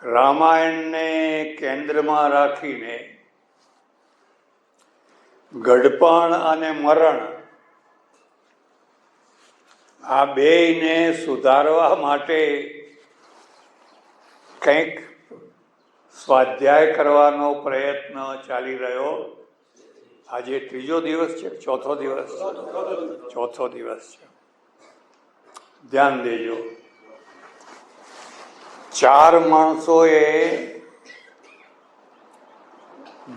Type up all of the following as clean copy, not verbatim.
રામાયણને કેન્દ્રમાં રાખીને ગડપણ અને મરણ આ બેયને સુધારવા માટે કંઈક સ્વાધ્યાય કરવાનો પ્રયત્ન ચાલી રહ્યો. આજે ત્રીજો દિવસ છે, ચોથો દિવસ છે. ધ્યાન દેજો. 4 માણસોએ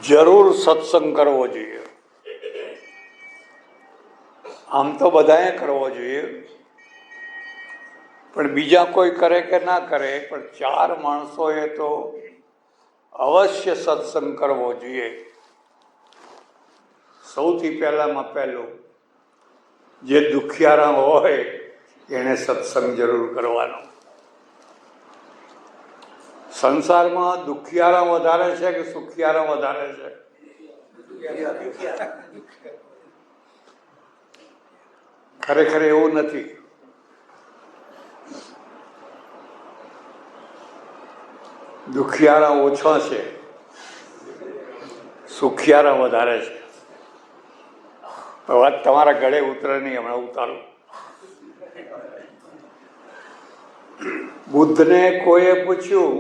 જરૂર સત્સંગ કરવો જોઈએ. આમ તો બધાએ કરવો જોઈએ, પણ બીજા કોઈ કરે કે ના કરે, પણ 4 માણસોએ તો અવશ્ય સત્સંગ કરવો જોઈએ. સૌથી પહેલામાં પહેલું જે દુખિયારા હોય એને સત્સંગ જરૂર કરવાનો. સંસારમાં દુખિયારા વધારે છે કે સુખિયારા વધારે છે? ખરેખર એવું નથી. દુખિયારા ઓછા છે, સુખિયારા વધારે છે. વાત તમારા ગળે ઉતરે નહીં, હમણાં ઉતારું. બુદ્ધને કોઈએ પૂછ્યું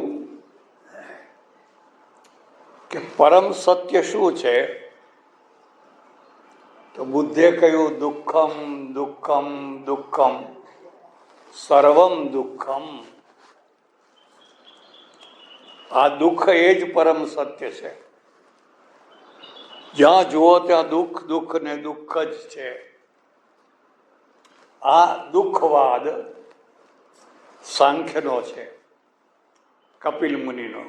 કે પરમ સત્ય શું છે, તો બુદ્ધે કહ્યું દુઃખમ દુઃખમ દુઃખમ સર્વમ દુઃખમ. આ દુઃખ એ જ પરમ સત્ય છે. જ્યાં જુઓ ત્યાં દુઃખ દુઃખ ને દુઃખ જ છે. આ દુઃખવાદ સાંખ્યનો છે, કપિલ મુનિનો.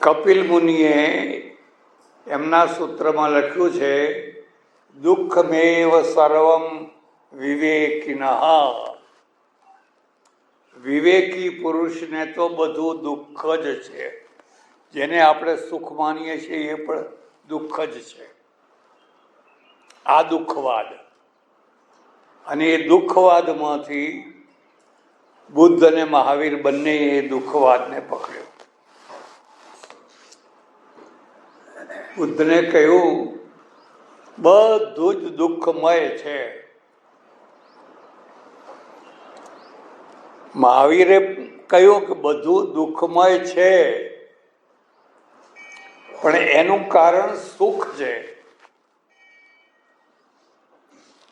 કપિલ મુનિએ એમના સૂત્રમાં લખ્યું છે દુઃખમેવ સર્વમ વિવેકિનઃ. વિવેકી પુરુષને તો બધું દુઃખ જ છે. જેને આપણે સુખ માનીએ છીએ એ પણ દુઃખ જ છે. આ દુઃખવાદ. અને એ દુઃખવાદમાંથી બુદ્ધ અને મહાવીર બંને એ દુઃખવાદને પકડ્યો. બુદ્ધને કહ્યું બધું જ દુઃખમય છે. મહાવીરે કહ્યું કે બધું દુઃખમય છે, પણ એનું કારણ સુખ છે.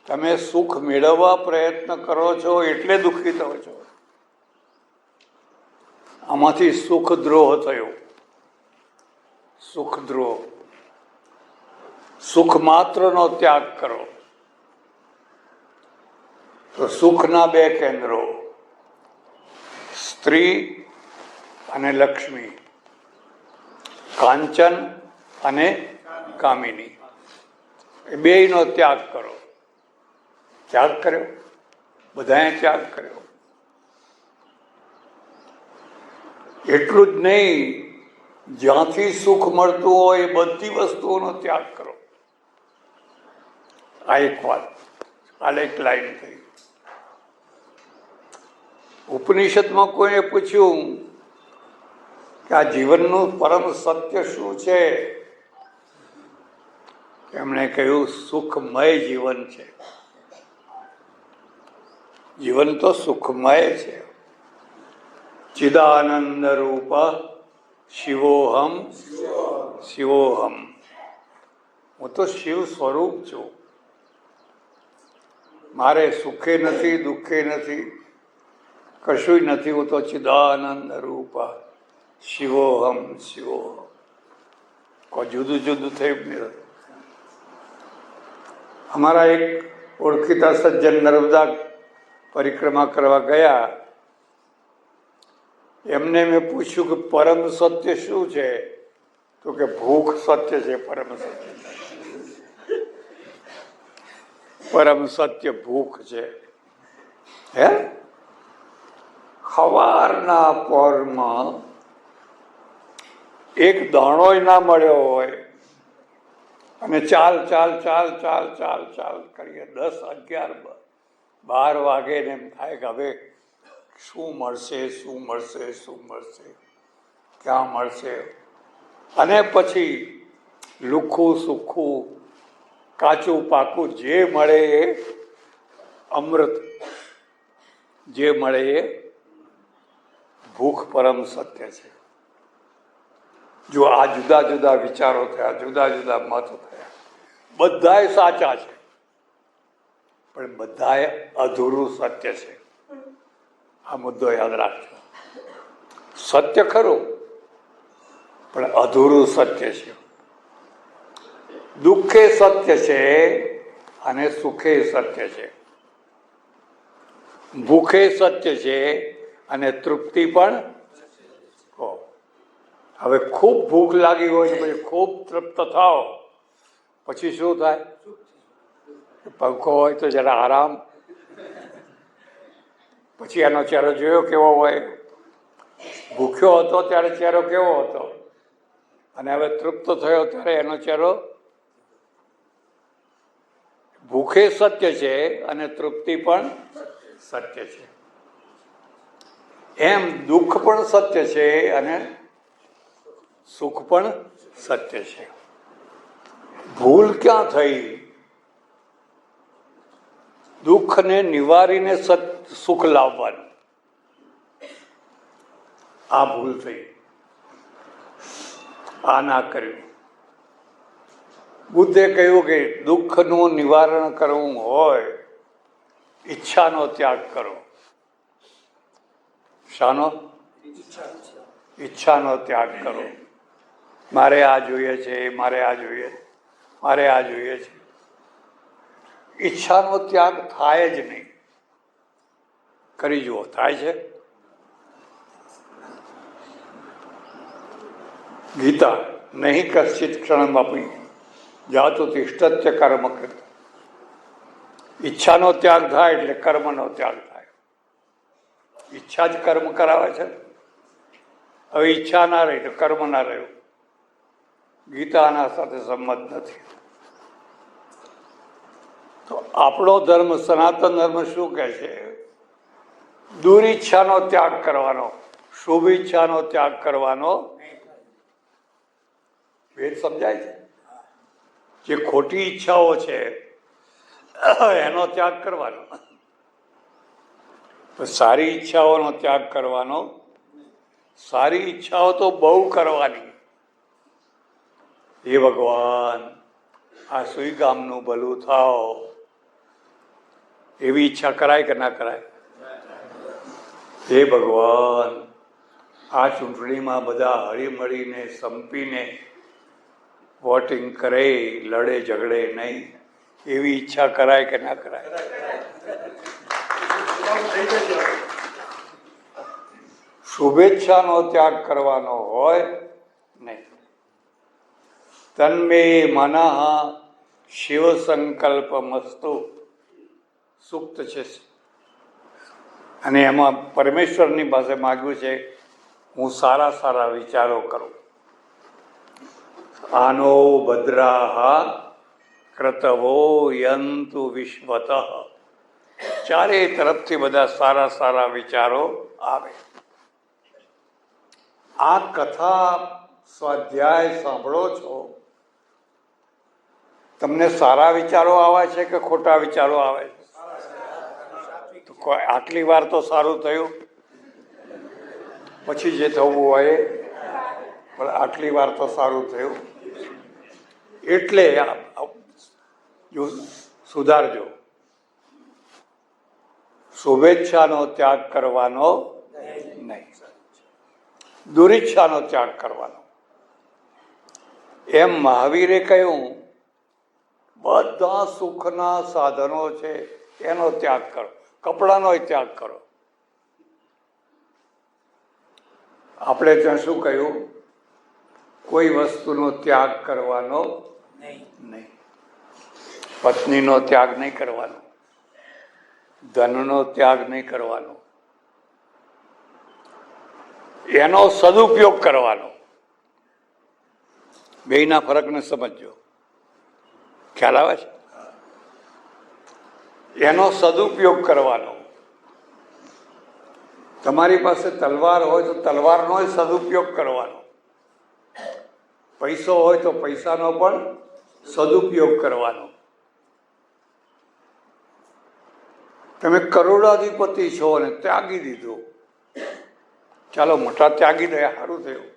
તમે સુખ મેળવવા પ્રયત્ન કરો છો એટલે દુઃખી થો છો. આમાંથી સુખદ્રોહ થયો. સુખદ્રોહ. સુખ માત્રનો ત્યાગ કરો તો સુખના 2 કેન્દ્રો, સ્ત્રી અને લક્ષ્મી, કાંચન અને કામિની, એ બેયનો ત્યાગ કરો. ત્યાગ કર્યો, બધાએ ત્યાગ કર્યો. એટલું જ નહીં, જ્યાંથી સુખ મળતું હોય એ બધી વસ્તુઓનો ત્યાગ કરો. આ એક વાત, આ એક લાઈન થઈ. ઉપનિષદમાં કોઈએ પૂછ્યું કે આ જીવનનું પરમ સત્ય શું છે? એમણે કહ્યું સુખમય જીવન છે. જીવન તો સુખમય છે. ચિદાનંદ રૂપ શિવોહમ શિવોહમ. હું તો શિવ સ્વરૂપ છું. મારે સુખે નથી, દુઃખે નથી, કશું નથી. હું તો ચિદાનંદ રૂપ શિવોહમ શિવોહમ. કોઈ જુદું જુદું થયું. અમારા એક ઓળખીતા સજ્જન નર્મદા પરિક્રમા કરવા ગયા. એમને મેં પૂછ્યું કે પરમ સત્ય શું છે? તો કે ભૂખ સત્ય છે. પરમ સત્ય, પરમ સત્ય ભૂખ છે. હે, સવારના પરમાં એક દાણોય ના મળ્યો હોય અને ચાલ કરીએ 10, 11, 12 વાગે ને એમ થાય કે હવે શું મળશે, શું મળશે, શું મળશે, ક્યાં મળશે. અને પછી લુખ્ખું સુખ્ખું કાચું પાકું જે મળે એ અમૃત, જે મળે એ ભૂખ પરમ સત્ય છે. જો આ જુદા જુદા વિચારો થયા, જુદા જુદા મત થયા, બધાય સાચા છે, પણ બધાય અધૂરું સત્ય છે. આ મુદ્દો યાદ રાખજો. સત્ય ખરું, પણ અધૂરું સત્ય છે. દુઃખે સત્ય છે અને સુખે સત્ય છે. ભૂખે સત્ય છે અને તૃપ્તિ પણ. હવે ખૂબ ભૂખ લાગી હોય પછી ખૂબ તૃપ્ત થાવ, પછી શું થાય? પંખો હોય તો જરા આરામ. પછી એનો ચહેરો જોયો કેવો હોય? ભૂખ્યો હતો ત્યારે ચહેરો કેવો હતો, અને હવે તૃપ્ત થયો ત્યારે એનો ચહેરો. ભૂખે સત્ય છે અને તૃપ્તિ પણ સત્ય છે. એમ દુઃખ પણ સત્ય છે અને સુખ પણ સત્ય છે. ભૂલ ક્યાં થઈ? દુઃખને નિવારીને સુખ લાવવાનું, આ ભૂલ થઈ. આ ના કર્યું. બુદ્ધે કહ્યું કે દુઃખનું નિવારણ કરવું હોય, ઈચ્છાનો ત્યાગ કરો. શાનો? ઈચ્છાનો ત્યાગ કરો. મારે આ જોઈએ છે, મારે આ જોઈએ, મારે આ જોઈએ છે. ઈચ્છાનો ત્યાગ થાય જ નહીં. કરી જુઓ, થાય છે? ગીતા નહીં કશ્ચિત ક્ષણમપી જાતુ તિષ્ઠત્ય કર્મ કૃત. ઈચ્છાનો ત્યાગ થાય એટલે કર્મનો ત્યાગ થાય. ઈચ્છા જ કર્મ કરાવે છે. હવે ઈચ્છા ના રહી તો કર્મ ના રહ્યું. ગીતાના સાથે સંમત નથી. તો આપણો ધર્મ, સનાતન ધર્મ શું કહે છે? દુરીચ્છાનો ત્યાગ કરવાનો, શુભ ઈચ્છાનો ત્યાગ કરવાનો. ભેદ સમજાય છે? જે ખોટી ઈચ્છાઓ છે એનો ત્યાગ કરવાનો, સારી ઈચ્છાઓનો ત્યાગ કરવાનો. સારી ઈચ્છાઓ તો બહુ કરવાની. હે ભગવાન, આ સુઈ ગામનું ભલું થાવ, એવી ઈચ્છા કરાય કે ના કરાય? હે ભગવાન, આ ચૂંટણીમાં બધા હળીમળીને સંપીને વોટિંગ કરે, લડે ઝઘડે નહીં, એવી ઈચ્છા કરાય કે ના કરાય? શુભેચ્છાનો ત્યાગ કરવાનો હોય નહીં. તન્મે મનઃ શિવ સંકલ્પ મસ્તુ સૂક્ત છે, અને એમાં પરમેશ્વરની પાસે માગ્યું છે હું સારા સારા વિચારો કરું. આનો ભદ્રાહ ક્રતવો યંતુ વિશ્વતઃ. ચારે તરફથી બધા સારા સારા વિચારો આવે. આ કથા સ્વાધ્યાય સાંભળો છો, તમને સારા વિચારો આવે છે કે ખોટા વિચારો આવે છે? તો આટલી વાર તો સારું થયું, પછી જે થવું હોય, પણ આટલી વાર તો સારું થયું. એટલે જો સુધારજો. શુભેચ્છાનો ત્યાગ કરવાનો નહીં, દુરીચ્છાનો ત્યાગ કરવાનો. એમ મહાવીરે કહ્યું, બધા સુખના સાધનો છે એનો ત્યાગ કરો, કપડાનો ત્યાગ કરો. આપણે ત્યાં શું કહ્યું? કોઈ વસ્તુનો ત્યાગ કરવાનો નહીં. પત્નીનો ત્યાગ નહીં કરવાનો, ધનનો ત્યાગ નહીં કરવાનો, એનો સદુપયોગ કરવાનો. બેયના ફરકને સમજજો. ખ્યાલ આવે છે? એનો સદુપયોગ કરવાનો. તમારી પાસે તલવાર હોય તો તલવારનો સદુપયોગ કરવાનો, પૈસો હોય તો પૈસાનો પણ સદુપયોગ કરવાનો. તમે કરોડાધિપતિ છો અને ત્યાગી દીધું, ચાલો મોટા ત્યાગી દયા, સારું થયું.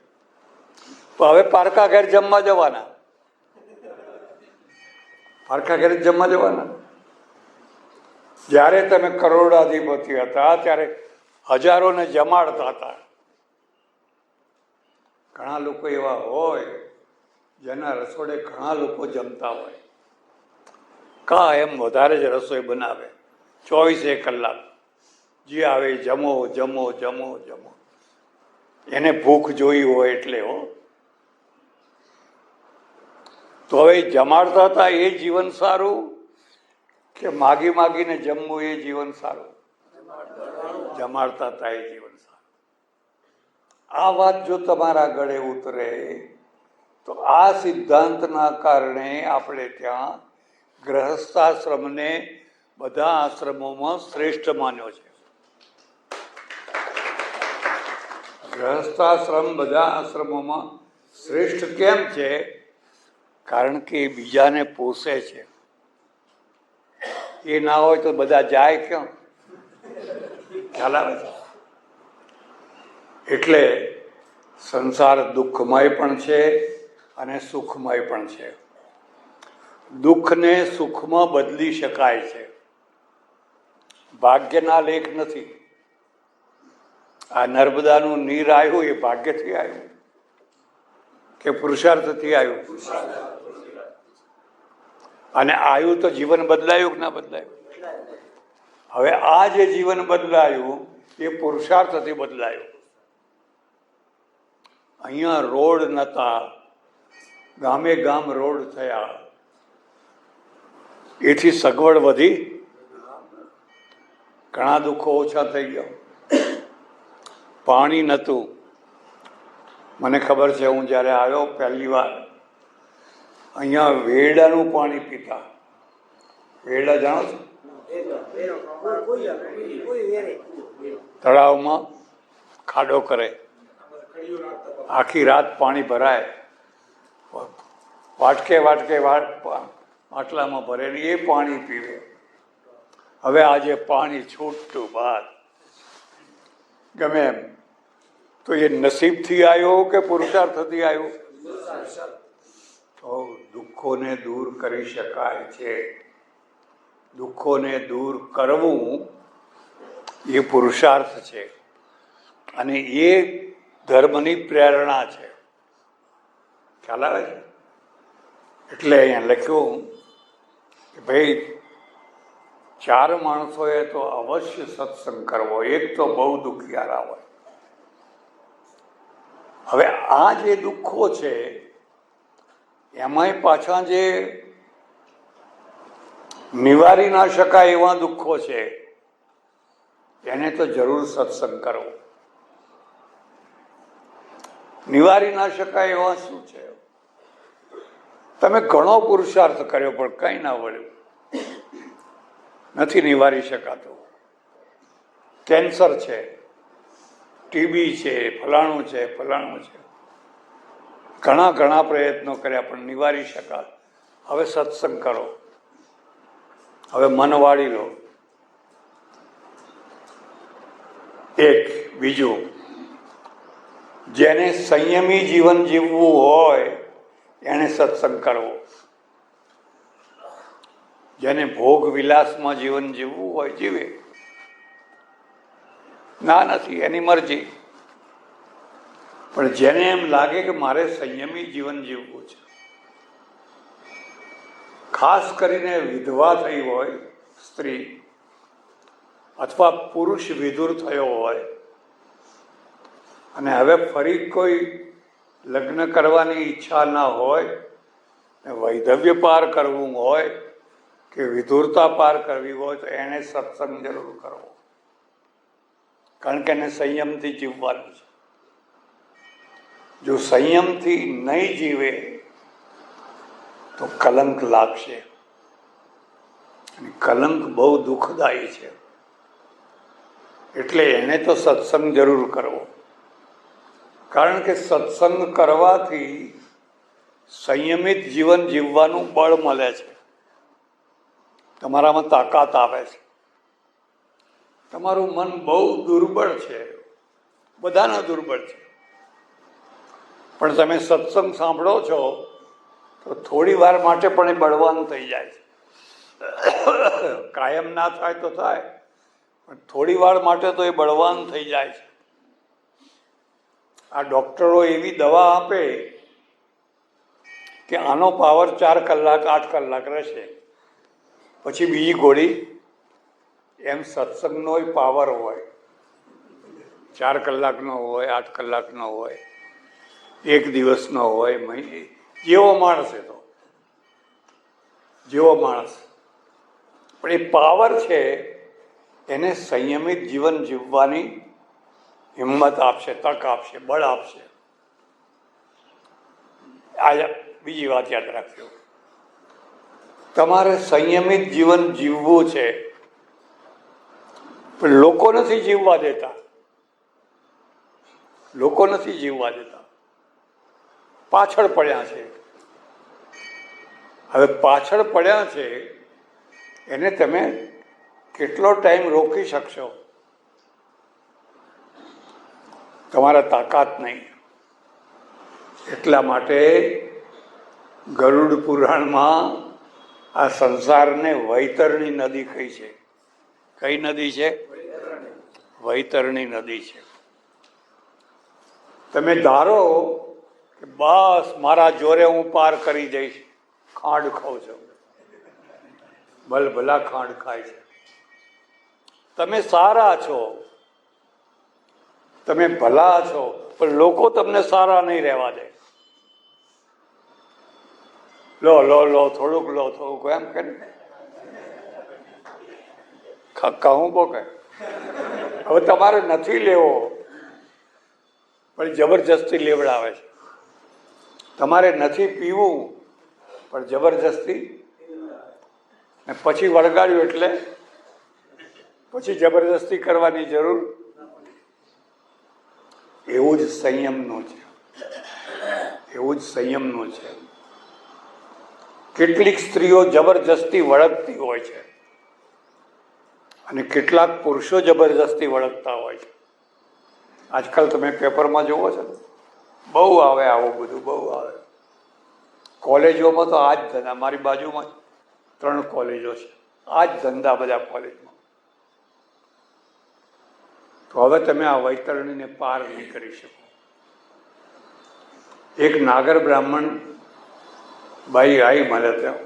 પણ હવે પારકા ઘેર જમવા જવાના, પારકા ઘેર જમવા જવાના. જ્યારે તમે કરોડાધિપતિ હતા ત્યારે હજારોને જમાડતા હતા. ઘણા લોકો એવા હોય જેના રસોડે ઘણા લોકો જમતા હોય, કા એમ વધારે જ રસોઈ બનાવે, 24 કલાક જે આવે જમો જમો જમો જમો, એને ભૂખ જોઈ હોય એટલે. હો તો હવે જમાડતા હતા એ જીવન સારું કે માગી માગીને જમવું એ જીવન સારું? જમાડતા હતા એ જીવન સારું. આ વાત જો તમારા ગળે ઉતરે તો આ સિદ્ધાંતના કારણે આપણે ત્યાં ગ્રહસ્થાશ્રમને બધા આશ્રમોમાં શ્રેષ્ઠ માન્યો છે. ગ્રહસ્થાશ્રમ બધા આશ્રમોમાં શ્રેષ્ઠ કેમ છે? કારણ કે એ બીજાને પોષે છે. એ ના હોય તો બધા જાય કેમ? ખ્યાલ આવે છે? એટલે સંસાર દુઃખમય પણ છે અને સુખમય પણ છે. દુઃખને સુખમાં બદલી શકાય છે, ભાગ્યના લેખ નથી. આ નર્મદાનું નીર આવ્યું એ ભાગ્યથી આવ્યું કે પુરુષાર્થથી આવ્યું? અને આવ્યું તો જીવન બદલાયું કે ના બદલાયું? હવે આ જે જીવન બદલાયું એ પુરુષાર્થથી બદલાયું. અહીંયા રોડ નતા, ગામે ગામ રોડ થયા, એથી સગવડ વધી, ઘણા દુઃખો ઓછા થઈ ગયા. પાણી નહોતું. મને ખબર છે, હું જ્યારે આવ્યો પહેલી વાર અહીંયા વેડાનું પાણી પીતા. વેડા જાણો છો? તળાવમાં ખાડો કરે, આખી રાત પાણી ભરાય, વાટકે વાટકે માટલામાં ભરેલી એ પાણી પીવે. હવે આજે પાણી છૂટતું બહાર ગમે એમ. તો એ નસીબથી આવ્યો કે પુરુષાર્થથી આવ્યો? તો દુઃખોને દૂર કરી શકાય છે. દુઃખોને દૂર કરવું એ પુરુષાર્થ છે અને એ ધર્મની પ્રેરણા છે. ખ્યાલ આવે છે? એટલે અહીંયા લખ્યું કે ભાઈ 4 માણસોએ તો અવશ્ય સત્સંગ કરવો. એક તો બહુ દુખિયારા હોય. હવે આ જે દુઃખો છે એમાંય પાછા જે નિવારી ના શકાય એવા દુઃખો છે, એને તો જરૂર સત્સંગ કરવો. નિવારી ના શકાય એવા શું છે? તમે ઘણો પુરુષાર્થ કર્યો પણ કંઈ ના વળ્યું, નથી નિવારી શકાતું. કેન્સર છે, ટીબી છે, ફલાણું છે, ફલાણું છે, ઘણા ઘણા પ્રયત્નો કર્યા પણ નિવારી શકાય. હવે સત્સંગ કરો, હવે મન વાળી લો. એક બીજું, જેને સંયમી જીવન જીવવું હોય એને સત્સંગ કરવો. જેને ભોગ વિલાસમાં જીવન જીવવું હોય જીવે, ના નથી એની મરજી. પણ જેને એમ લાગે કે મારે સંયમી જીવન જીવવું છે, ખાસ કરીને વિધવા થઈ હોય સ્ત્રી અથવા પુરુષ વિધુર થયો હોય અને હવે ફરી કોઈ લગ્ન કરવાની ઈચ્છા ના હોય, વૈધવ્ય પાર કરવું હોય કે વિધુરતા પાર કરવી હોય તો એને સત્સંગ જરૂર કરવો. કારણ કે એને સંયમથી જીવવાનું છે. જો સંયમથી નહીં જીવે તો કલંક લાગશે, અને કલંક બહુ દુઃખદાયી છે. એટલે એને તો સત્સંગ જરૂર કરવો, કારણ કે સત્સંગ કરવાથી સંયમિત જીવન જીવવાનું બળ મળે છે, તમારામાં તાકાત આવે છે. તમારું મન બહુ દુર્બળ છે, બધાના દુર્બળ છે, પણ તમે સત્સંગ સાંભળો છો તો થોડી વાર માટે પણ એ બળવાન થઈ જાય છે. કાયમ ના થાય તો થાય, પણ થોડી વાર માટે તો એ બળવાન થઈ જાય છે. આ ડોક્ટરો એવી દવા આપે કે આનો પાવર 4 કલાક 8 કલાક રહેશે, પછી બીજી ગોળી. એમ સત્સંગનો પાવર હોય, 4 કલાકનો હોય, 8 કલાકનો હોય, 1 દિવસનો હોય, મહિને, જેવો માણસ એ તો જેવો માણસ. પણ એ પાવર છે એને સંયમિત જીવન જીવવાની હિંમત આપશે, તક આપશે, બળ આપશે. આ બીજી વાત યાદ રાખજો, તમારે સંયમિત જીવન જીવવું છે, પણ લોકો નથી જીવવા દેતા. લોકો નથી જીવવા દેતા, પાછળ પડ્યા છે. હવે પાછળ પડ્યા છે એને તમે કેટલો ટાઈમ રોકી શકશો? તમારા તાકાત નહીં. એટલા માટે ગરુડ પુરાણમાં આ સંસારને વૈતરણી નદી કહી છે. કઈ નદી છે? વૈતરણી નદી છે. તમે ધારો કે બસ મારા જોરે હું પાર કરી જઈશ, ખાંડ ખાવ છો, ભલભલા ખાંડ ખાય છે. તમે સારા છો, તમે ભલા છો, પણ લોકો તમને સારા નહીં રહેવા દે. લો લો લો, થોડુંક લો, થોડુંક એમ કે કહું બો કે હવે તમારે નથી લેવો, પણ જબરજસ્તી લેવડાવે છે. તમારે નથી પીવું, પણ જબરજસ્તી, ને પછી વળગાડ્યું એટલે પછી જબરજસ્તી કરવાની જરૂર. એવું જ સંયમનું છે, એવું જ સંયમનું છે. કેટલીક સ્ત્રીઓ જબરજસ્તી વળગતી હોય છે અને કેટલાક પુરુષો જબરજસ્તી વળગતા હોય છે. આજકાલ તમે પેપરમાં જોવો છો, બહુ આવે આવું બધું, બહુ આવે. કોલેજોમાં તો આ જ ધંધા, મારી બાજુમાં 3 કોલેજો છે, આ જ ધંધા બધા કોલેજમાં. તો હવે તમે આ વૈતરણીને પાર નહીં કરી શકો. એક નાગર બ્રાહ્મણ બાઈ આવી મારે ત્યાં,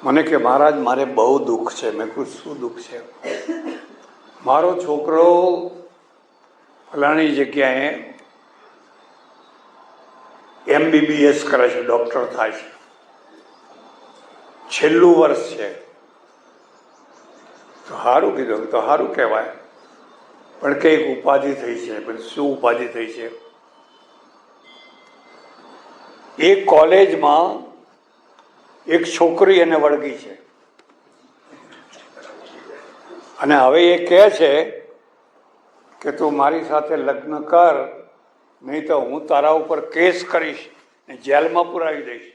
મને કે મહારાજ મારે બહુ દુઃખ છે. મેં કહ્યું શું દુઃખ છે? મારો છોકરો ફલાણી જગ્યાએ MBBS કરે છે, ડૉક્ટર થાય છે, છેલ્લું વર્ષ છે. તો સારું કીધું, તો સારું કહેવાય, પણ કંઈક ઉપાધિ થઈ છે. પણ શું ઉપાધિ થઈ છે? એક કોલેજમાં એક છોકરી એને વળગી છે અને હવે એ કહે છે કે તું મારી સાથે લગ્ન કર, નહીં તો હું તારા ઉપર કેસ કરીશ ને જેલમાં પુરાવી દઈશ.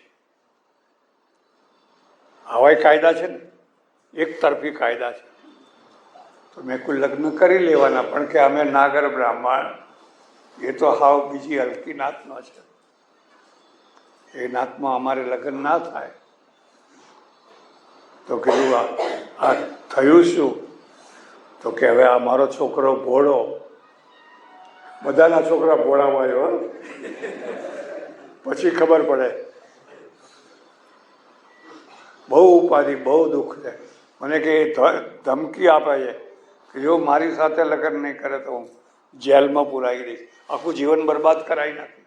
આવા કાયદા છે ને, એક તરફી કાયદા છે. તો મેં કોઈ લગ્ન કરી લેવાના, પણ કે અમે નાગર બ્રાહ્મણ, એ તો હાવ બીજી હલકી નાતનો છે, એ નાતમાં અમારે લગ્ન ના થાય. તો કીધું આ થયું શું? તો કે હવે આ મારો છોકરો ભોળો, બધાના છોકરા ભોળા હોય, પછી ખબર પડે. બહુ ઉપાધિ, બહુ દુઃખ છે. મને કે ધમકી આપે છે કે જો મારી સાથે લગ્ન નહીં કરે તો હું જેલમાં પુરાવી દઈશ, આખું જીવન બરબાદ કરાવી નાખી.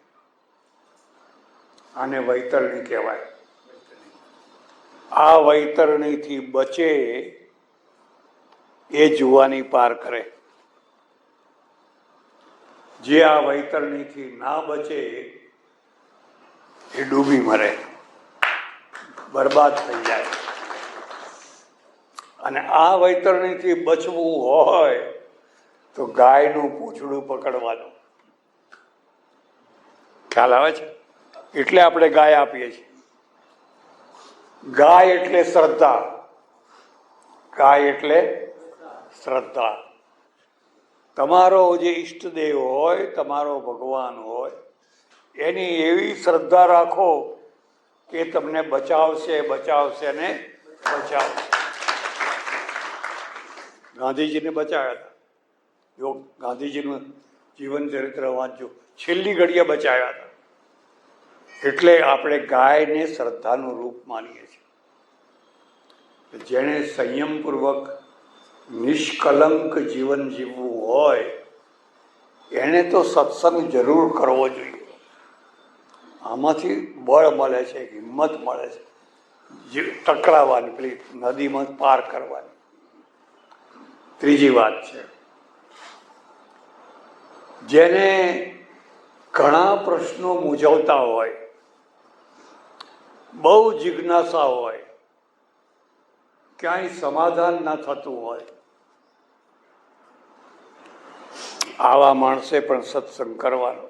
આને વૈતરણી કહેવાય. આ વૈતરણીથી બચે એ જુવાની પાર કરે. જે આ વૈતરણીથી ના બચે એ ડૂબી મરે, બરબાદ થઈ જાય. અને આ વૈતરણીથી બચવું હોય તો ગાયનું પૂંછડું પકડવાનું. ખ્યાલ આવે છે? એટલે આપણે ગાય આપીએ છીએ. ગાય એટલે શ્રદ્ધા. ગાય એટલે શ્રદ્ધા. તમારો જે ઈષ્ટદેવ હોય, તમારો ભગવાન હોય, એની એવી શ્રદ્ધા રાખો કે તમને બચાવશે, બચાવશે ને બચાવશે. ગાંધીજીને બચાવ્યા હતા. જો ગાંધીજીનું જીવન ચરિત્ર વાંચજો, છેલ્લી ઘડીએ બચાવ્યા હતા. એટલે આપણે ગાયને શ્રદ્ધાનું રૂપ માનીએ છીએ. જેણે સંયમપૂર્વક નિષ્કલંક જીવન જીવવું હોય એને તો સત્સંગ જરૂર કરવો જોઈએ. આમાંથી બળ મળે છે, હિંમત મળે છે ટકરાવાની, પેલી નદીમાં પાર કરવાની. ત્રીજી વાત છે, જેને ઘણા પ્રશ્નો મૂંઝવતા હોય, બહુ જિજ્ઞાસા હોય, ક્યાંય સમાધાન ના થતું હોય, આવા માણસે પણ સત્સંગ કરવાનો.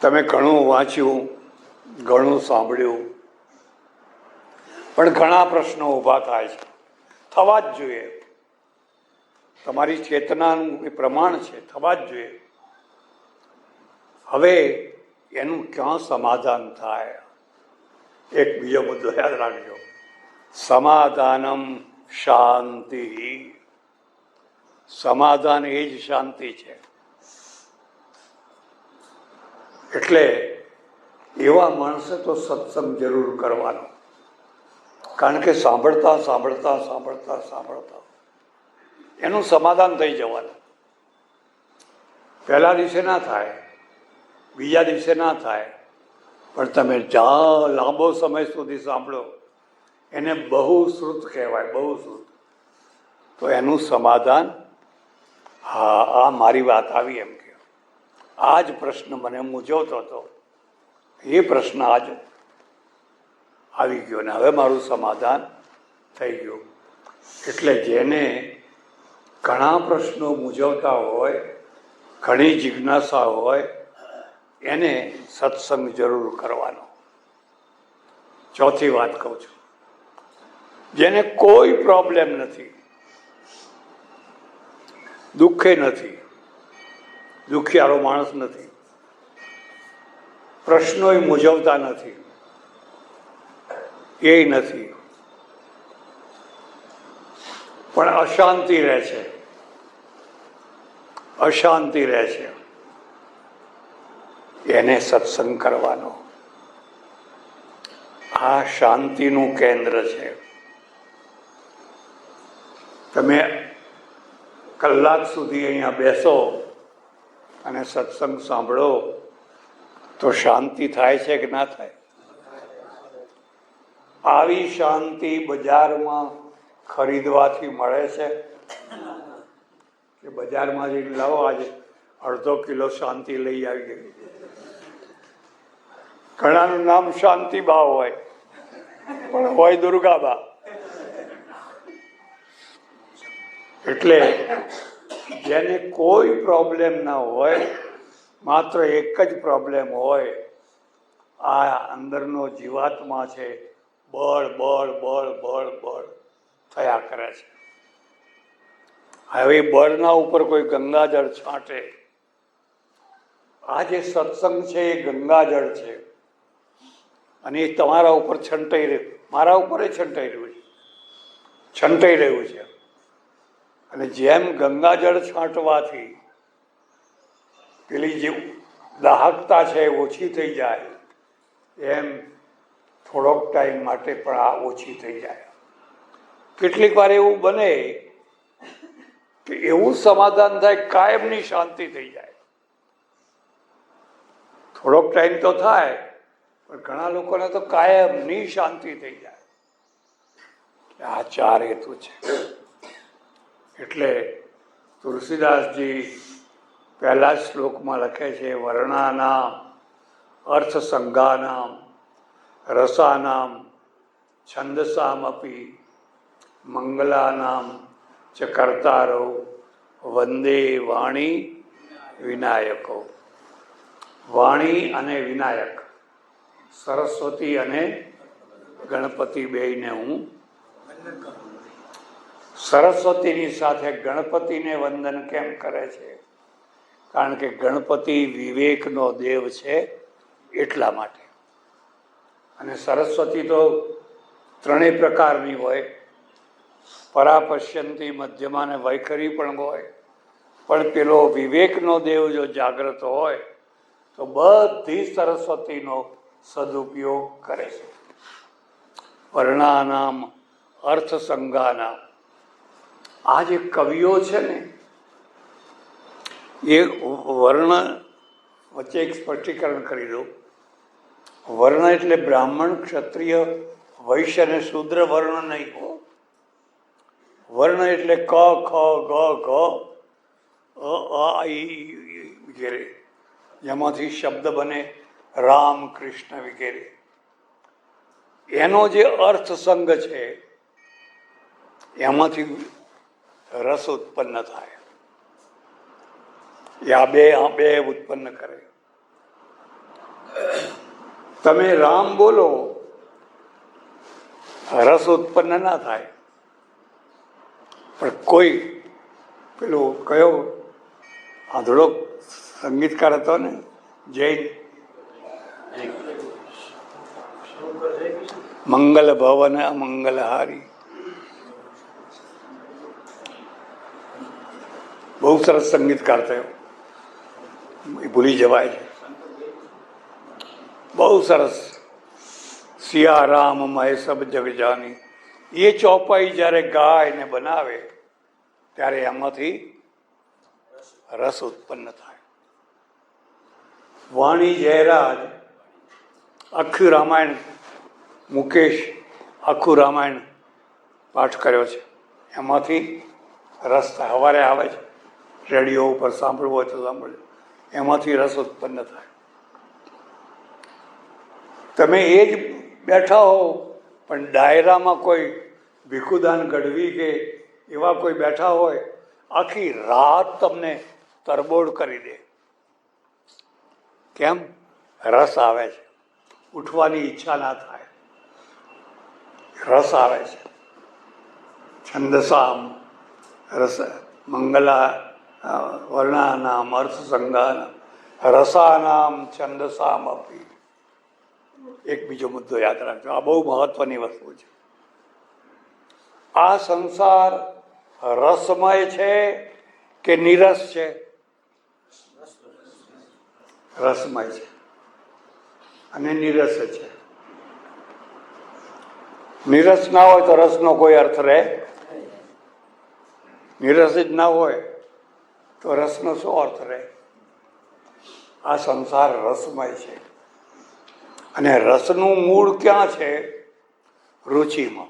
તમે ઘણું વાંચ્યું, ઘણું સાંભળ્યું, પણ ઘણા પ્રશ્નો ઊભા થાય છે. થવા જ જોઈએ. તમારી ચેતનાનું એ પ્રમાણ છે, થવા જ જોઈએ. હવે એનું ક્યાં સમાધાન થાય? એક બીજો મુદ્દો યાદ રાખજો, સમાધાનમ શાંતિ. સમાધાન એ જ શાંતિ છે. એટલે એવા માણસે તો સત્સંગ જરૂર કરવાનો. કારણ કે સાંભળતા સાંભળતા સાંભળતા સાંભળતા એનું સમાધાન થઈ જવાનું. પહેલા દિવસે ના થાય, બીજા દિવસે ના થાય, પણ તમે જ્યાં લાંબો સમય સુધી સાંભળો એને બહુ શ્રુત કહેવાય, બહુ શ્રુત. તો એનું સમાધાન, હા આ મારી વાત આવી એમ કે આ જ પ્રશ્ન મને મૂંઝવતો હતો, એ પ્રશ્ન આજ આવી ગયો ને હવે મારું સમાધાન થઈ ગયું. એટલે જેને ઘણા પ્રશ્નો મૂંઝવતા હોય, ઘણી જિજ્ઞાસા હોય, એને સત્સંગ જરૂર કરવાનો. ચોથી વાત કહું છું, જેને કોઈ પ્રોબ્લેમ નથી, દુઃખે નથી, દુખિયારો માણસ નથી, પ્રશ્નોય મૂંઝવતા નથી, એ નથી, પણ અશાંતિ રહે છે, અશાંતિ રહે છે, એને સત્સંગ કરવાનો. આ શાંતિનું કેન્દ્ર છે. તમે કલાક સુધી અહીંયા બેસો અને સત્સંગ સાંભળો તો શાંતિ થાય છે કે ના થાય? આવી શાંતિ બજારમાં ખરીદવાથી મળે છે કે બજારમાં જઈને લાવો આજે અડધો કિલો શાંતિ લઈ આવી ગઈ? ઘણાનું નામ શાંતિબા હોય પણ હોય દુર્ગાબા. એટલે જેને કોઈ પ્રોબ્લેમ ના હોય, માત્ર એક જ પ્રોબ્લેમ હોય, આ અંદરનો જીવાત્મા છે, બળ બળ બળ બળ બળ થયા કરે છે. હવે બળના ઉપર કોઈ ગંગાજળ છાંટે. આ જે સત્સંગ છે એ ગંગાજળ છે અને એ તમારા ઉપર છંટાઈ રહ્યું, મારા ઉપર એ છંટાઈ રહ્યું છે, છંટાઈ રહ્યું છે. અને જેમ ગંગાજળ છાંટવાથી પેલી જે દાહકતા છે એ ઓછી થઈ જાય, એમ થોડોક ટાઈમ માટે પણ આ ઓછી થઈ જાય. કેટલીક વાર એવું બને કે એવું સમાધાન થાય, કાયમની શાંતિ થઈ જાય. થોડોક ટાઈમ તો થાય પણ ઘણા લોકોને તો કાયમની શાંતિ થઈ જાય. આ ચાર હેતુ છે. એટલે તુલસીદાસજી પહેલા શ્લોકમાં લખે છે, વર્ણાનામ અર્થ સંગાનામ રસાનામ છંદસામપી મંગલાનામ ચ કર્તારો વંદે વાણી વિનાયકો. વાણી અને વિનાયક, સરસ્વતી અને ગણપતિ બેયને હું સરસ્વતીની સાથે ગણપતિને વંદન કેમ કરે છે? કારણ કે ગણપતિ વિવેકનો દેવ છે એટલા માટે. અને સરસ્વતી તો ત્રણેય પ્રકારની હોય, પરાપશ્યંતી, મધ્યમાં ને વૈખરી પણ હોય. પણ પેલો વિવેકનો દેવ જો જાગ્રત હોય તો બધી સરસ્વતીનો સદુપયોગ કરે છે. વર્ણાનામ અર્થ સંગાનામ. આ જે કવિઓ છે ને એ વર્ણ વચ્ચે એક સ્પષ્ટીકરણ કરી દઉં. વર્ણ એટલે બ્રાહ્મણ, ક્ષત્રિય, વૈશ્ય અને શૂદ્ર વર્ણ નહીં હો. વર્ણ એટલે ક, ખ, ગ, ઘ, અ, ઈ વગેરે, જેમાંથી શબ્દ બને રામ, કૃષ્ણ વગેરે. એનો જે અર્થ સંગ છે એમાંથી રસ ઉત્પન્ન થાય. આ બે ઉત્પન્ન કરે. તમે રામ બોલો, રસ ઉત્પન્ન ના થાય. પણ કોઈ પેલો કયો આંધળો સંગીતકાર હતો ને, જૈન, મંગલ ભવન અમંગલહારી, બહુ સરસ સંગીતકાર થયો, એ ભૂલી જવાય છે. બહુ સરસ. સિયા રામ મય સબ જગ જાની, એ ચોપાઈ જ્યારે ગાય ને બનાવે ત્યારે એમાંથી રસ ઉત્પન્ન થાય. વાણી જયરાજ આખું રામાયણ, મુકેશ આખું રામાયણ પાઠ કર્યો છે, એમાંથી રસ થાય. સવારે આવે છે, રેડિયો ઉપર સાંભળવું હોય તો સાંભળજો, એમાંથી રસ ઉત્પન્ન થાય. તમે એ જ બેઠા હો પણ ડાયરામાં કોઈ ભીખુદાન ગઢવી કે એવા કોઈ બેઠા હોય, આખી રાત તમને તરબોળ કરી દે. કેમ? રસ આવે છે, ઉઠવાની ઈચ્છા ના થાય, રસ આવે છે. છંદસામ રસ મંગલા વર્ણાનામ અર્થ સંગાનામ રસાનામ છંદસામ અપી. એક બીજો મુદ્દો યાદ રાખજો, આ બહુ મહત્વની વસ્તુ છે. આ સંસાર રસમય છે કે નિરસ છે? રસમય છે અને નિરસ છે. નિરસ ના હોય તો રસનો કોઈ અર્થ રહે? નિરસ જ ના હોય તો રસનો શું અર્થ રહે? આ સંસાર રસમય છે. અને રસનું મૂળ ક્યાં છે? રુચિમાં.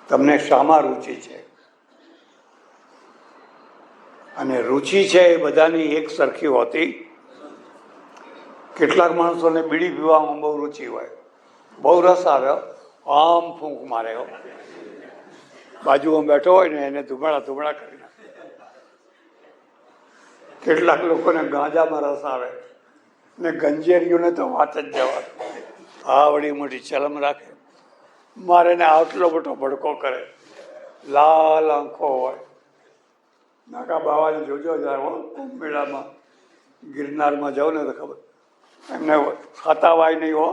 તમને શામાં રુચિ છે? અને રુચિ છે એ બધાની એક સરખી હોતી. કેટલાક માણસોને બીડી પીવામાં બહુ રુચિ હોય, બહુ રસ આવ્યો, આમ ફૂંક મારે, બાજુમાં બેઠો હોય ને એને ધુમાડા કરી નાખે. કેટલાક લોકોને ગાંજામાં રસ આવે ને ગંજેરીઓને તો વાત જ જવા. આવડી મોટી ચલમ રાખે, મારે ને આટલો મોટો ભડકો કરે, લાલ આંખો હોય. નાકા બાવાને જોજો જાય મેળામાં, ગિરનારમાં જાઓ ને તો ખબર, એમને ખાતાવાય નહીં હો,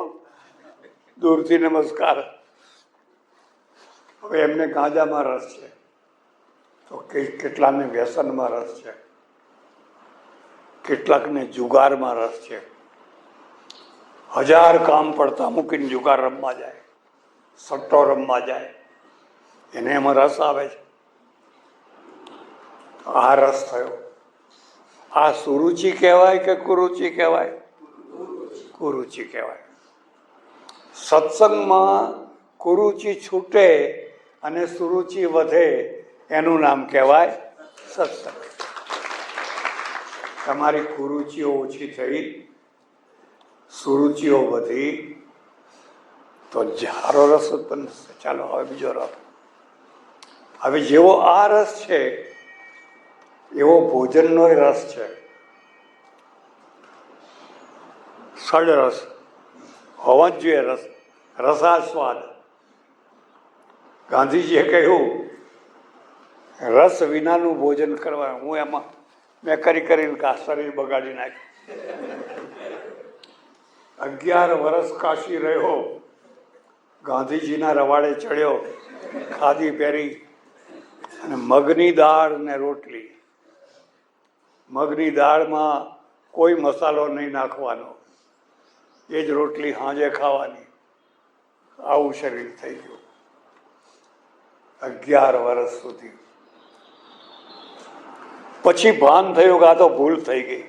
દૂરથી નમસ્કાર. હવે એમને ગાંજામાં રસ છે તો કેટલાકને વ્યસનમાં રસ છે, કેટલાકને જુગારમાં રસ છે. 1000 કામ પડતા મૂકીને જુગાર રમવા જાય, સટ્ટો રમવા જાય, એને એમાં રસ આવે છે. આ રસ થયો. આ સુરુચિ કહેવાય કે કુરુચિ કહેવાય? કુરુચિ કહેવાય. સત્સંગમાં કુરુચિ છૂટે અને સુરુચિ વધે એનું નામ કહેવાય સત્સંગ. તમારી કુરુચિઓ ઓછી થઈ, સુરુચિઓ વધી, તો સારો રસ ઉત્પન્ન થશે. ચાલો હવે બીજો રસ. હવે જેવો આ રસ છે એવો ભોજનનો રસ છે. ષડરસ હોવા જ જોઈએ. રસાસ્વાદ. ગાંધીજીએ કહ્યું રસ વિનાનું ભોજન કરવાનું. હું એમાં મેં કરીને શરીર બગાડી નાખ્યું. 11 વર્ષ કાશી રહ્યો, ગાંધીજીના રવાડે ચડ્યો, ખાદી પહેરી અને મગની દાળ ને રોટલી. મગની દાળમાં કોઈ મસાલો નહીં નાખવાનો, એ જ રોટલી સાંજે ખાવાની. આવું શરીર થઈ ગયું 11 વર્ષ સુધી. પછી ભાન થયું કે આ તો ભૂલ થઈ ગઈ.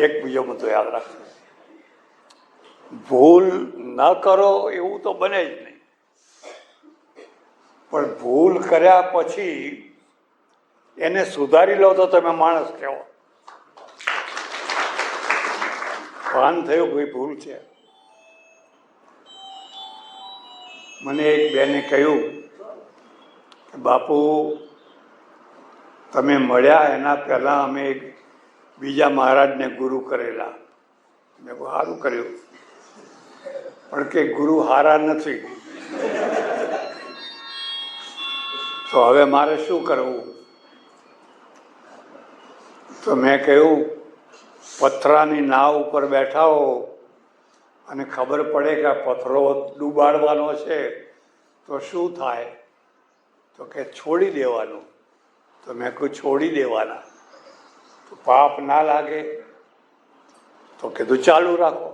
એક બીજો મુદ્દો યાદ રાખજો, ભૂલ ન કરો એવું તો બને જ નહીં, પણ ભૂલ કર્યા પછી એને સુધારી લો તો તમે માણસ કહેવો. ભાન થયું ભાઈ ભૂલ છે. મને એક બેને કહ્યું બાપુ તમે મળ્યા એના પહેલાં અમે એક બીજા મહારાજને ગુરુ કરેલા. મેં સારું કર્યું, પણ કે ગુરુ હારા નથી, તો હવે મારે શું કરવું? તો મેં કહ્યું પથરાની નાવ ઉપર બેઠા હો અને ખબર પડે કે આ પથરો ડૂબાડવાનો છે તો શું થાય? તો કે છોડી દેવાનું. તો મેં કહ્યું છોડી દેવાના તો પાપ ના લાગે? તો કીધું ચાલુ રાખો.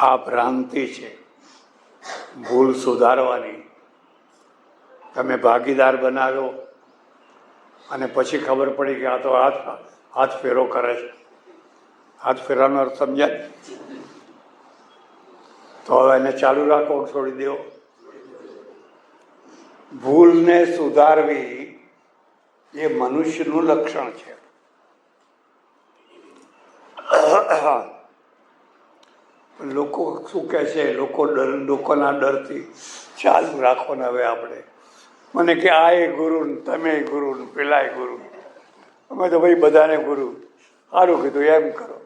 આ ભ્રાંતિ છે. ભૂલ સુધારવાની. તમે ભાગીદાર બનાવ્યો અને પછી ખબર પડી કે આ તો હાથ ફેરો કરે છે. હાથ ફેરવાનો અર્થ સમજાય? તો હવે એને ચાલુ રાખો, છોડી દેવો. ભૂલને સુધારવી એ મનુષ્યનું લક્ષણ છે. લોકો શું કહે છે? લોકોના ડરથી ચાલુ રાખો ને. હવે આપણે મને કે આ એ ગુરુ, તમે ગુરુ, પેલા ગુરુ, અમે તો ભાઈ બધાને ગુરુ. સારું કીધું, એમ કરો.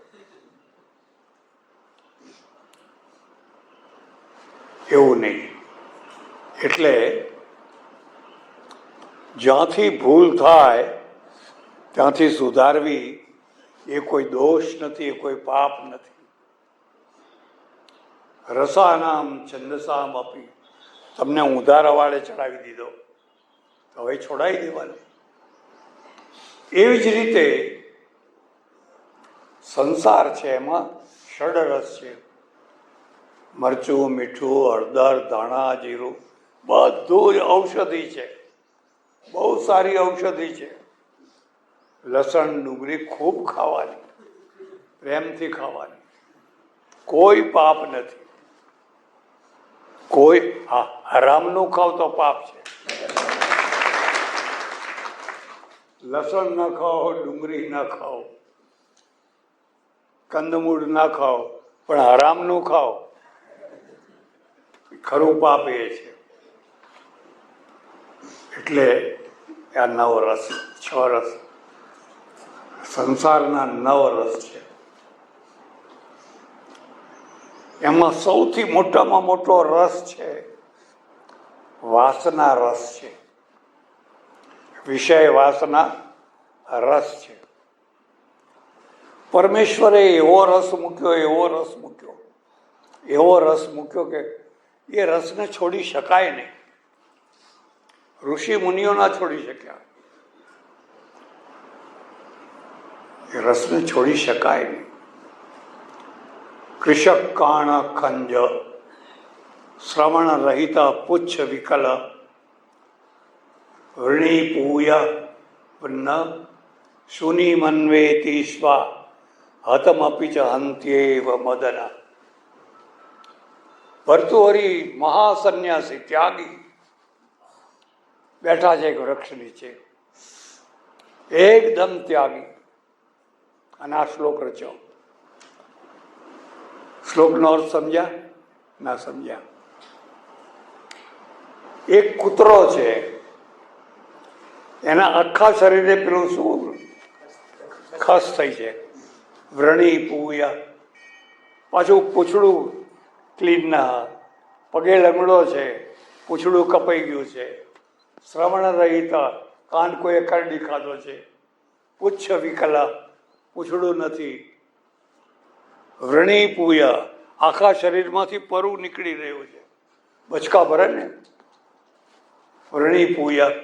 એવું નહીં. એટલે જ્યાંથી ભૂલ થાય ત્યાંથી સુધારવી એ કોઈ દોષ નથી, એ કોઈ પાપ નથી. રસાનામ છંદસામ આપી તમને ઊંધા રવાડે ચડાવી દીધો તો હવે છોડાવી દેવાનું. એવી જ રીતે સંસાર છે, એમાં ષડરસ છે. મરચું, મીઠું, હળદર, ધાણા, જીરું બધું જ ઔષધિ છે. બહુ સારી ઔષધિ છે. લસણ, ડુંગળી ખૂબ ખાવાની, પ્રેમથી ખાવાની. કોઈ પાપ નથી. કોઈ હરામનું ખાવ તો પાપ છે. લસણ ન ખાઓ, ડુંગળી ન ખાઓ, કંદમૂળ ન ખાઓ, પણ હરામનું ખાઓ, ખરું પાપ એ છે. એટલે આ 9 રસ, 6 રસ સંસારના 9 રસ છે. એમાં સૌથી મોટામાં મોટો રસ છે વાસના રસ છે. વિષય વાસના રસ છે. પરમેશ્વરે એવો રસ મૂક્યો કે એ રસને છોડી શકાય નહીં. ઋષિ મુનિઓ ના છોડી શક્યા. એ રસને છોડી શકાય નહીં. કૃષક કાણ ખંજ શ્રવણ રહિત પુચ્છ વિકલ વૃણી પૂય ન શુનિ મન્વેતિ સ્વા હતમપી ચ હંત્યેવ મદન. ભર્તુહરિ મહાસન્યાસી ત્યાગી બેઠા છે એક વૃક્ષ નીચે, એકદમ ત્યાગી, અને આ શ્લોક રચ્યો. શ્લોકનો અર્થ સમજ્યા? ના સમજ્યા? એક કૂતરો છે, એના આખા શરીરે પેલું શું ખસ થઈ છે, વ્રણી પૂયા, પાછું પૂંછડું ક્લીન ના, પગે લંગડો છે, પૂંછડું કપાઈ ગયું છે, શ્રવણ રહિત, કાન કોઈ કરડી ખાધો છે, પુચ્છ વિકલા, પૂંછડું નથી, વ્રણી પૂયા, આખા શરીરમાંથી પરુ નીકળી રહ્યું છે, બચકા ભરે ને, વ્રણી પૂયા,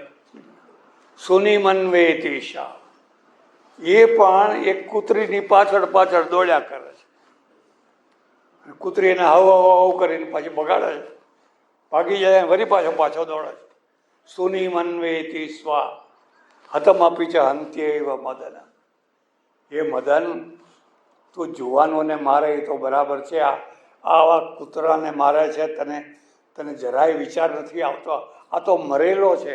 સુની મનવે તીશા, એ પણ એક કૂતરીની પાછળ પાછળ દોડ્યા કરે છે. કૂતરી એને હાવ હાવ કરીને પાછી બગાડે છે, ભાગી જાય, વળી પાછો દોડે છે. સુની મનવેતી સ્વા હતમપી ચ હંત્યેવ મદન. એ મદન, તું જુવાનોને મારે એ તો બરાબર છે, આવા કૂતરાને મારે છે, તને જરાય વિચાર નથી આવતો, આ તો મરેલો છે,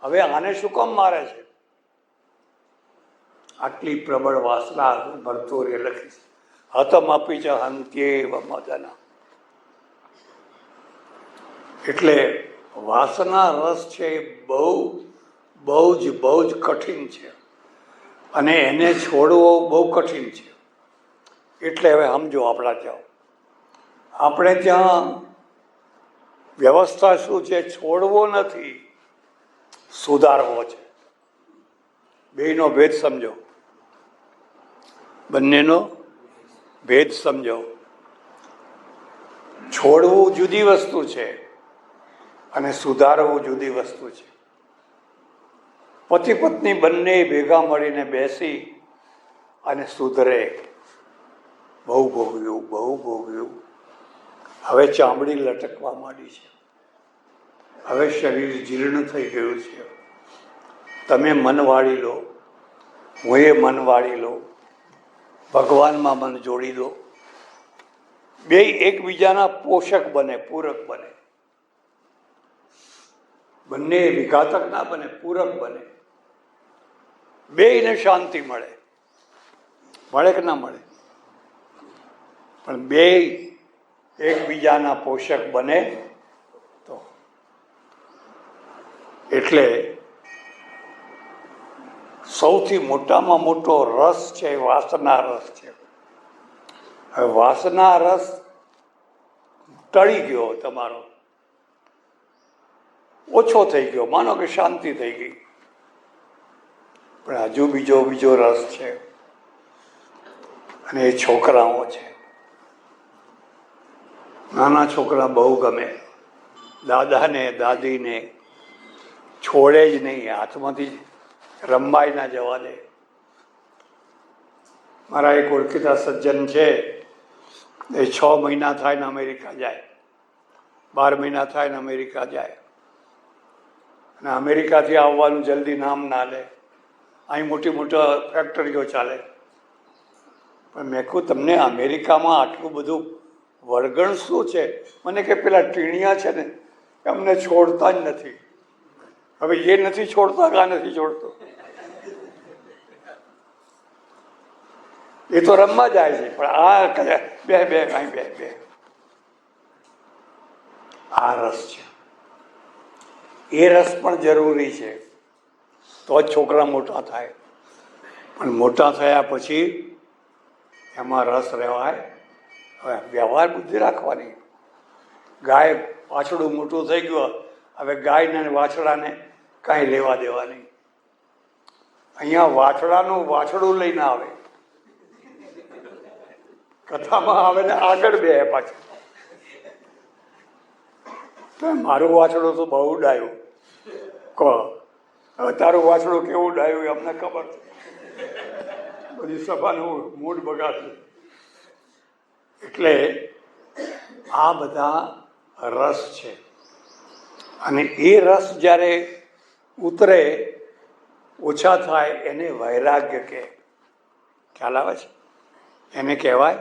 હવે આને શું કામ મારે છે? આટલી પ્રબળ વાસના ભરતોરે લખી છે. હતમપી ચ હંત્યેવ મદન. એટલે વાસના રસ છે એ બહુ જ કઠિન છે, અને એને છોડવો બહુ કઠિન છે. એટલે હવે સમજો, આપણે ત્યાં વ્યવસ્થા શું છે? છોડવો નથી, સુધારવો છે. બેયનો ભેદ સમજો, બંનેનો ભેદ સમજો. છોડવું જુદી વસ્તુ છે અને સુધારવું જુદી વસ્તુ છે. પતિ પત્ની બંને ભેગા મળીને બેસી અને સુધરે. બહુ ભોગવ્યું, હવે ચામડી લટકવા માંડી છે, હવે શરીર જીર્ણ થઈ ગયું છે. તમે મન વાળી લો, હું એ મન વાળી લો, ભગવાનમાં મન જોડી દો, બે એકબીજાના પોષક બને, પૂરક બને. બંને વિઘાતક ના બને, પૂરક બને. બેયને શાંતિ મળે કે ના મળે? પણ બે એકબીજાના પોષક બને તો. એટલે સૌથી મોટામાં મોટો રસ છે વાસના રસ છે. હવે વાસના રસ ટળી ગયો, તમારો ઓછો થઈ ગયો, માનો કે શાંતિ થઈ ગઈ, પણ હજુ બીજો રસ છે, અને એ છોકરાઓ છે. નાના છોકરા બહુ ગમે, દાદાને દાદીને છોડે જ નહીં, હાથમાંથી રમવાય ના જવા દે. મારા એક ઓળખીતા સજ્જન છે, એ 6 મહિના થાય ને અમેરિકા જાય, 12 મહિના થાય ને અમેરિકા જાય, અને અમેરિકાથી આવવાનું જલ્દી નામ ના લે. અહીં મોટી ફેક્ટરીઓ ચાલે. પણ મેં કહું, તમને અમેરિકામાં આટલું બધું વળગણ શું છે? મને કે પેલા ટીણિયા છે ને, એમને છોડતા જ નથી. હવે એ નથી છોડતા કે આ નથી છોડતો? એ તો રમવા જાય છે, પણ આ બે આ રસ છે. એ રસ પણ જરૂરી છે, તો જ છોકરા મોટા થાય. પણ મોટા થયા પછી એમાં રસ રહેવાય. હવે વ્યવહાર બુદ્ધિ રાખવાની. ગાય વાછડું મોટું થઈ ગયું, હવે ગાયને વાછડાને કાંઈ લેવા દેવા નહીં. અહીંયા વાછડું લઈને આવે, કથામાં આવે ને આગળ બે પાછું. મારું વાછડું તો બહુ ડાયું. કહો હવે તારું વાછડું કેવું ડાયું અમને ખબર. બધી સભાનું મૂડ બગાડ્યું. એટલે આ બધા રસ છે, અને એ રસ જ્યારે ઉતરે, ઓછા થાય, એને વૈરાગ્ય કહે. ખ્યાલ આવે છે? એને કહેવાય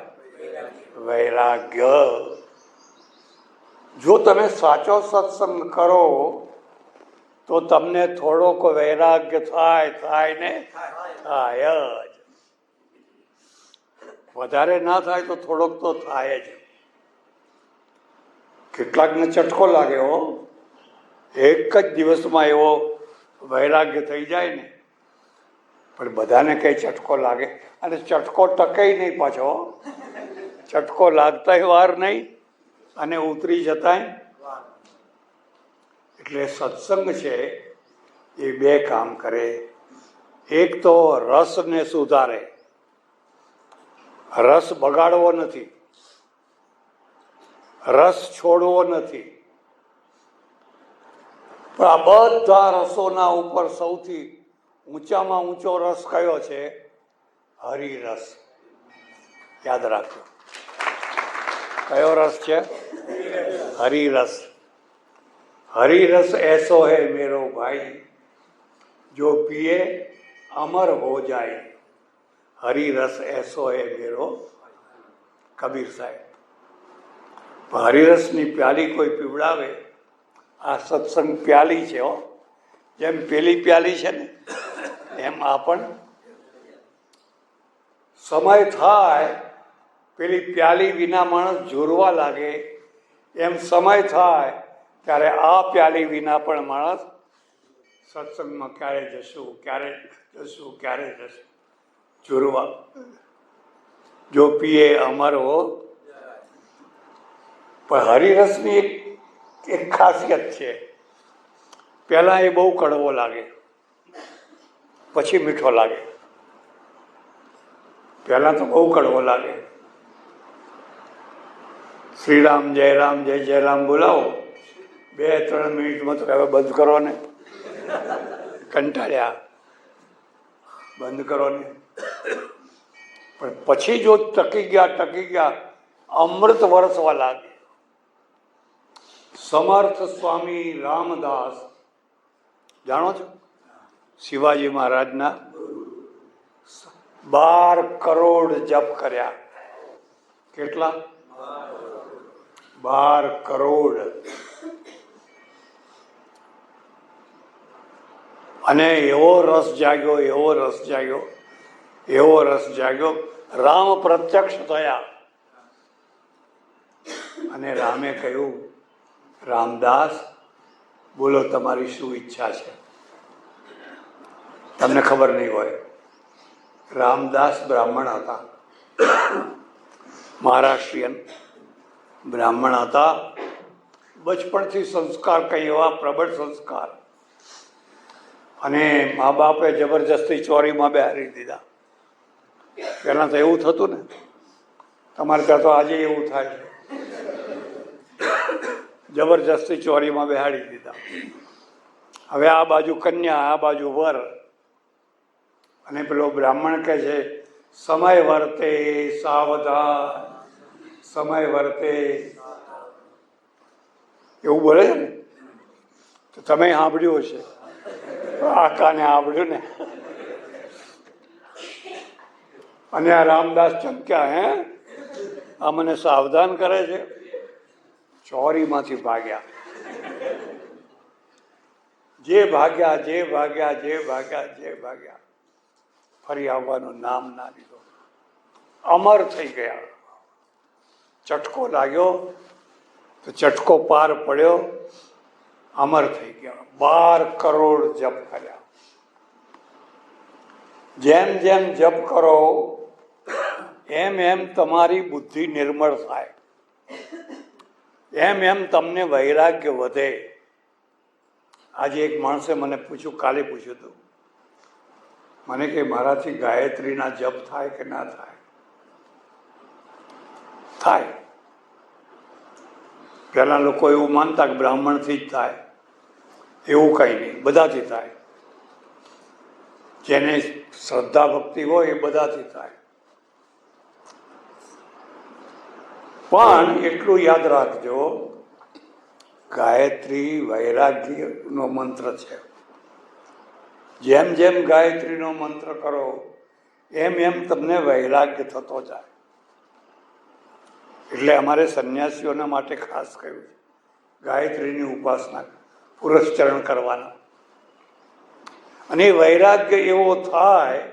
વૈરાગ્ય. જો તમે સાચો સત્સંગ કરો તો તમને થોડોક વૈરાગ્ય થાય ને થાય જ. વધારે ના થાય તો થોડોક તો થાય જ. કેટલાકને ચટકો લાગે હો, એક જ દિવસમાં એવો વૈરાગ્ય થઈ જાય ને, પણ બધાને કઈ ચટકો લાગે, અને ચટકો ટકે નહીં પાછો, ચટકો લાગતાય વાર નહીં અને ઉતરી જતાય. એટલે સત્સંગ છે એ બે કામ કરે. એક તો રસને સુધારે, રસ બગાડવો નથી, રસ છોડવો નથી, પણ આ બધા રસોના ઉપર સૌથી ઊંચામાં ઊંચો રસ કયો છે? હરિરસ. યાદ રાખજો, કયો રસ છે? હરિરસ. हरिरस ऐसो है मेरो भाई, जो पिए अमर हो जाए. हरिरस ऐसो है मेरो, કબીર સાહેબ. હરિરસની પ્યાલી કોઈ પીવડાવે, આ સત્સંગ પ્યાલી છે હો. જેમ પેલી પ્યાલી છે ને, એમ આ પણ સમય થાય પેલી પ્યાલી વિના માણસ ઝૂરવા લાગે, એમ સમય થાય ત્યારે આ પ્યાલી વિના પણ માણસ સત્સંગમાં ક્યારે જશું, ક્યારે જશું, ક્યારે જશું, ઝૂરવા. જો પીએ અમર હો. પણ હરિરસની એક ખાસિયત છે, પહેલા એ બહુ કડવો લાગે, પછી મીઠો લાગે. પહેલા તો બહુ કડવો લાગે. શ્રીરામ જયરામ જય જયરામ બોલાવો, 2-3 મિનિટમાં તો હવે બંધ કરો ને, કંટાળ્યા, બંધ કરો ને. પણ પછી જો ટકી ગયા અમૃત વરસવા લાગે. સમર્થ સ્વામી રામદાસ, જાણો છો? શિવાજી મહારાજના 12 કરોડ જપ કર્યા. કેટલા? 12 કરોડ. અને એવો રસ જાગ્યો, એવો રસ જાગ્યો, એવો રસ જાગ્યો. રામ પ્રત્યક્ષ થયા અને રામે કહ્યું, રામદાસ બોલો, તમારી શું ઈચ્છા છે? તમને ખબર નહીં હોય, રામદાસ બ્રાહ્મણ હતા, મહારાષ્ટ્રીયન બ્રાહ્મણ હતા. બચપણથી સંસ્કાર કઈ એવા પ્રબળ સંસ્કાર, અને મા બાપે જબરજસ્તી ચોરીમાં બેહારી દીધા. પહેલાં તો એવું થતું ને, તમારે ત્યાં તો આજે એવું થાય છે, જબરજસ્તી ચોરીમાં બેહાડી દીધા. હવે આ બાજુ કન્યા, આ બાજુ વર, અને પેલો બ્રાહ્મણ કહે છે, સમય વર્તે સાવધાન, સમય વર્તે, એવું બોલે છે ને. તો તમે સાંભળ્યું હશે, આકાને સાંભળ્યું ને. અને આ રામદાસ ચમક્યા, હે આ મને સાવધાન કરે છે. ચોરીમાંથી ભાગ્યા, જે ભાગ્યા, જે ભાગ્યા, જે ભાગ્યા, જે ભાગ્યા, ફરી આવવાનું નામ ના લીધો. અમર થઈ ગયા. ચટકો લાગ્યો તો ચટકો પાર પડ્યો, અમર થઈ ગયા. 12 કરોડ જપ કર્યા. જેમ જેમ જપ કરો એમ એમ તમારી બુદ્ધિ નિર્મળ થાય, એમ એમ તમને વૈરાગ્ય વધે. આજે એક માણસે મને પૂછ્યું, કાલે પૂછ્યું હતું મને, કે મારાથી ગાયત્રીના જપ થાય કે ના થાય? થાય. પહેલા લોકો એવું માનતા કે બ્રાહ્મણથી જ થાય, એવું કંઈ નહીં, બધાથી થાય. જેને શ્રદ્ધા ભક્તિ હોય એ બધાથી થાય. પણ એટલું યાદ રાખજો, ગાયત્રી વૈરાગ્યનો મંત્ર છે. જેમ જેમ ગાયત્રીનો મંત્ર કરો એમ એમ તમને વૈરાગ્ય થતો જાય. એટલે અમારે સંન્યાસીઓના માટે ખાસ કહ્યું છે, ગાયત્રીની ઉપાસના, પુરસ્ચરણ કરવાના. અને વૈરાગ્ય એવો થાય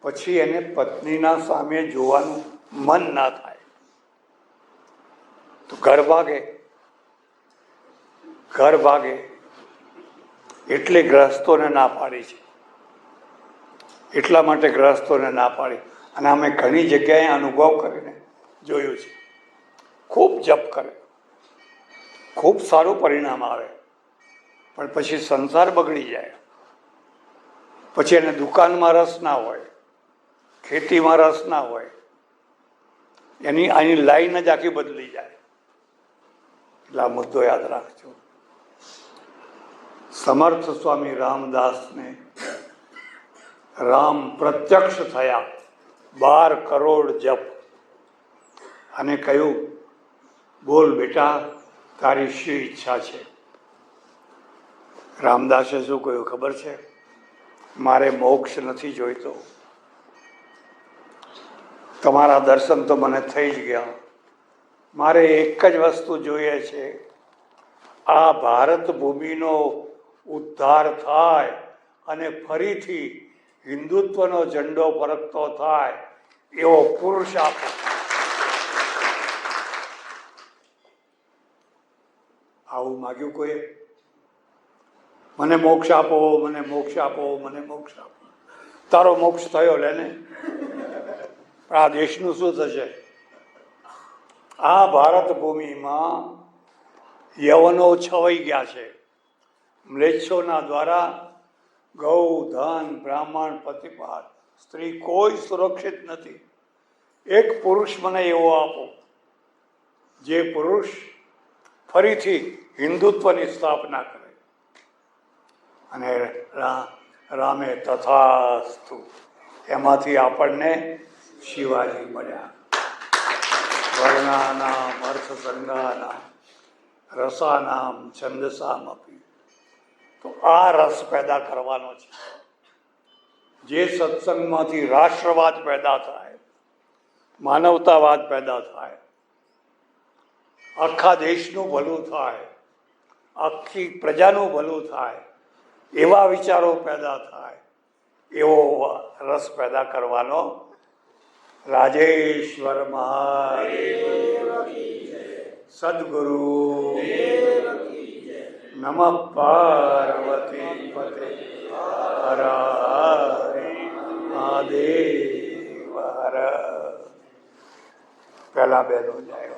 પછી એને પત્નીના સામે જોવાનું મન ના થાય તો ઘર ભાગે એટલે ગ્રહસ્થોને ના પાડી છે. એટલા માટે ગ્રહસ્થોને ના પાડી. અને અમે ઘણી જગ્યાએ અનુભવ કરીને જોયું છે. ખૂબ જપ કરે, ખૂબ સારું પરિણામ આવે, પણ પછી સંસાર બગડી જાય. પછી એને દુકાનમાં રસ ના હોય, ખેતીમાં રસ ના હોય, આની લાઈન જ આખી બદલી જાય. એટલે આ મુદ્દો યાદ રાખજો. સમર્થ સ્વામી રામદાસને રામ પ્રત્યક્ષ થયા, 12 કરોડ જપ, અને કહ્યું, બોલ બેટા, તારી શી ઈચ્છા છે? રામદાસે શું કહ્યું ખબર છે? મારે મોક્ષ નથી જોઈતો, તમારા દર્શન તો મને થઈ જ ગયા. મારે એક જ વસ્તુ જોઈએ છે, આ ભારત ભૂમિનો ઉદ્ધાર થાય અને ફરીથી હિન્દુત્વનો ઝંડો ફરકતો થાય એવો પુરુષ આપો. આવું માગ્યું કોઈ? મને મોક્ષ આપો, મને મોક્ષ આપો, મને મોક્ષ આપો. તારો મોક્ષ થયો લેને. આ દેશનું શું થશે? આ ભારત ભૂમિમાં યવનો છવાઈ ગયા છે. મ્લેચ્છોના દ્વારા ગૌ, ધન, બ્રાહ્મણ, પતિપાદ, સ્ત્રી કોઈ સુરક્ષિત નથી. એક પુરુષ મને એવો આપો, જે પુરુષ ફરીથી હિન્દુત્વની સ્થાપના કરે. અને રામે તથાસ્તુ, એમાંથી આપણને શિવાજી મળ્યા. વર્ણાનામ અર્થસંગાનામ રસાનામ છંદસામ અપી. તો આ રસ પેદા કરવાનો છે. જે સત્સંગમાંથી રાષ્ટ્રવાદ પેદા થાય, માનવતાવાદ પેદા થાય, આખા દેશનું ભલું થાય, આખી પ્રજાનું ભલું થાય, એવા વિચારો પેદા થાય, એવો રસ પેદા કરવાનો રાજેશ્વર મહાદેવ સદગુરુ નમઃ પાર્વતી પતે હર હરે મહાદેવ હર. પહેલા બેનો જાય.